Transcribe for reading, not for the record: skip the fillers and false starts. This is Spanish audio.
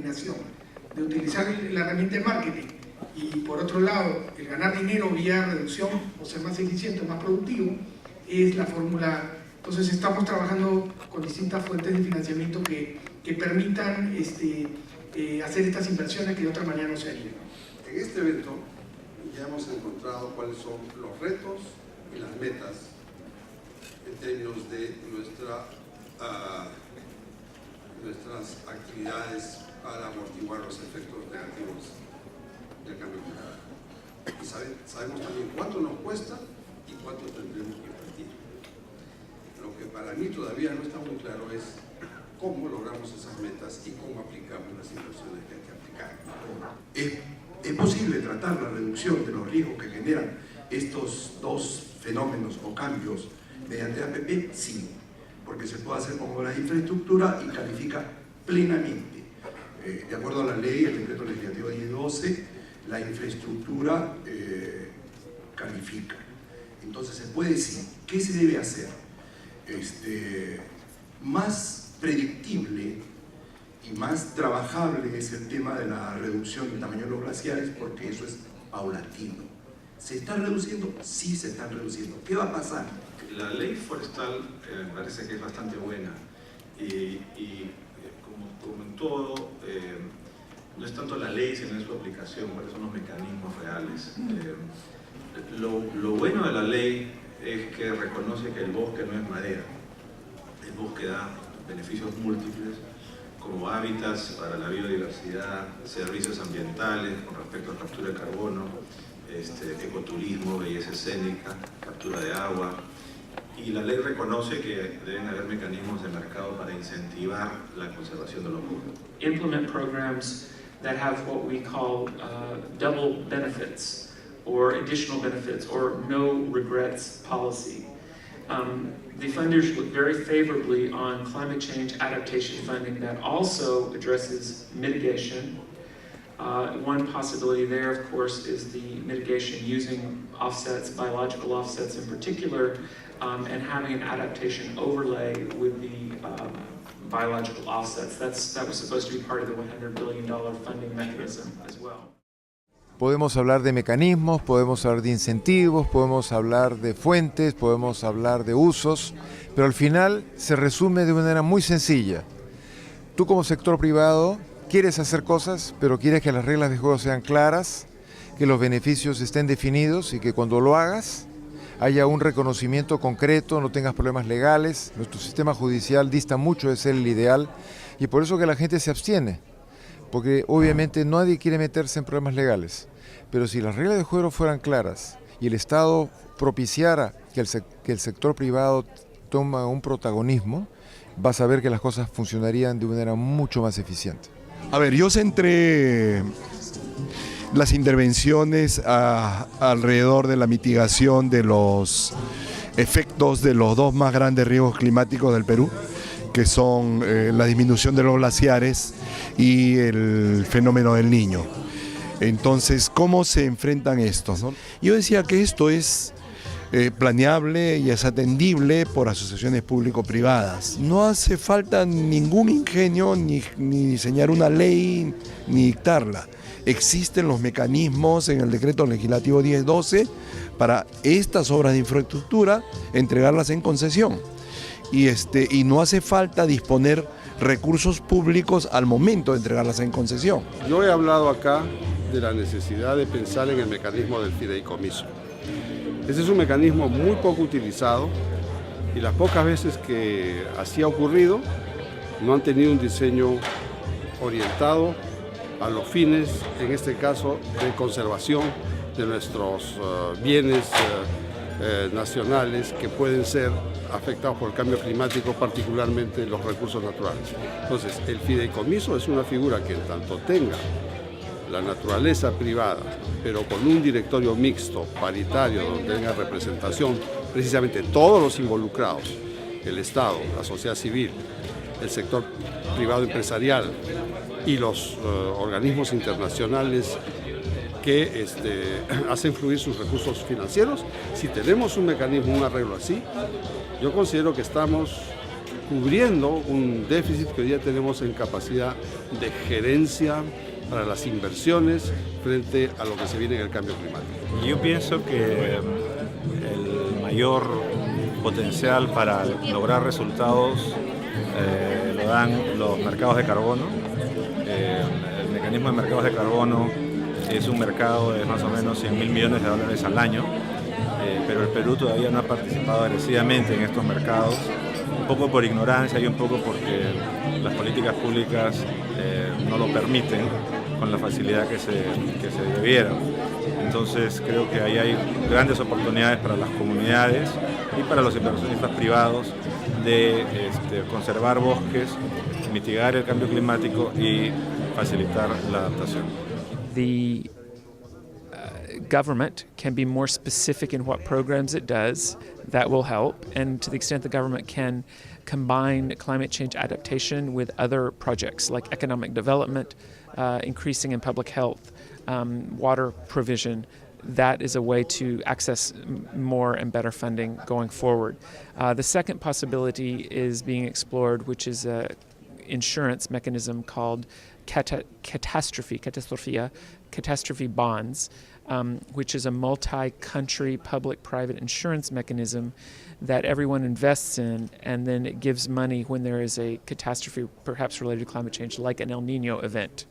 combinación de utilizar la herramienta de marketing y por otro lado el ganar dinero vía reducción o ser más eficiente, más productivo, es la fórmula. Entonces estamos trabajando con distintas fuentes de financiamiento que permitan hacer estas inversiones que de otra manera no se harían. En este evento ya hemos encontrado cuáles son los retos y las metas en términos de nuestras actividades para amortiguar los efectos negativos del cambio climático. Y sabemos también cuánto nos cuesta y cuánto tendremos que invertir. Lo que para mí todavía no está muy claro es cómo logramos esas metas y cómo aplicamos las inversiones que hay que aplicar. ¿Es posible tratar la reducción de los riesgos que generan estos dos fenómenos o cambios mediante APP? Sí, porque se puede hacer con obras de infraestructura y califica plenamente. De acuerdo a la ley, el decreto legislativo 1012, la infraestructura califica. Entonces se puede decir, ¿qué se debe hacer? Más predictible y más trabajable es el tema de la reducción del tamaño de los glaciares, porque eso es paulatino. ¿Se está reduciendo? Sí, se está reduciendo. ¿Qué va a pasar? La ley forestal me parece que es bastante buena y como en todo, no es tanto la ley sino es su aplicación, cuáles son los mecanismos reales. Lo bueno de la ley es que reconoce que el bosque no es madera. El bosque da beneficios múltiples como hábitats para la biodiversidad, servicios ambientales con respecto a captura de carbono, ecoturismo, belleza escénica, captura de agua. Y la ley reconoce que deben haber mecanismos de mercado para incentivar la conservación de los bosques. Implement programs that have what we call double benefits or additional benefits or no regrets policy. The funders look very favorably on climate change adaptation funding that also addresses mitigation. One possibility there, of course, is the mitigation using offsets, biological offsets in particular, and having an adaptation overlay with the biological offsets. That was supposed to be part of the $100 billion funding mechanism as well. Podemos hablar de mecanismos, podemos hablar de incentivos, podemos hablar de fuentes, podemos hablar de usos, pero al final se resume de una manera muy sencilla. Tú como sector privado quieres hacer cosas, pero quieres que las reglas de juego sean claras, que los beneficios estén definidos y que cuando lo hagas haya un reconocimiento concreto, no tengas problemas legales. Nuestro sistema judicial dista mucho de ser el ideal y por eso que la gente se abstiene, porque obviamente nadie quiere meterse en problemas legales. Pero si las reglas de juego fueran claras y el Estado propiciara que el sector privado toma un protagonismo, vas a ver que las cosas funcionarían de una manera mucho más eficiente. A ver, yo centré las intervenciones alrededor de la mitigación de los efectos de los dos más grandes riesgos climáticos del Perú, que son la disminución de los glaciares y el fenómeno del Niño. Entonces, ¿cómo se enfrentan estos, no? Yo decía que esto es planeable y es atendible por asociaciones público-privadas. No hace falta ningún ingenio, ni diseñar una ley, ni dictarla. Existen los mecanismos en el decreto legislativo 1012 para estas obras de infraestructura, entregarlas en concesión. Y no hace falta disponer recursos públicos al momento de entregarlas en concesión. Yo he hablado acá de la necesidad de pensar en el mecanismo del fideicomiso. Ese es un mecanismo muy poco utilizado y las pocas veces que así ha ocurrido no han tenido un diseño orientado a los fines, en este caso, de conservación de nuestros bienes nacionales que pueden ser afectados por el cambio climático, particularmente los recursos naturales. Entonces, el fideicomiso es una figura que en tanto tenga la naturaleza privada, pero con un directorio mixto, paritario, donde tenga representación precisamente todos los involucrados, el Estado, la sociedad civil, el sector privado empresarial y los organismos internacionales que hacen fluir sus recursos financieros. Si tenemos un mecanismo, un arreglo así, yo considero que estamos cubriendo un déficit que hoy día tenemos en capacidad de gerencia para las inversiones frente a lo que se viene en el cambio climático. Yo pienso que el mayor potencial para lograr resultados lo dan los mercados de carbono. El mecanismo de mercados de carbono es un mercado de más o menos $100.000 millones al año, pero el Perú todavía no ha participado agresivamente en estos mercados, un poco por ignorancia y un poco porque las políticas públicas no lo permiten con la facilidad que se debiera. Entonces creo que ahí hay grandes oportunidades para las comunidades y para los inversionistas privados de conservar bosques, mitigar el cambio climático y facilitar la adaptación. The government can be more specific in what programs it does. That will help, and to the extent the government can combine climate change adaptation with other projects like economic development, increasing in public health, water provision, that is a way to access more and better funding going forward. The second possibility is being explored, which is an insurance mechanism called catastrophe bonds, which is a multi-country public-private insurance mechanism that everyone invests in, and then it gives money when there is a catastrophe, perhaps related to climate change, like an El Nino event.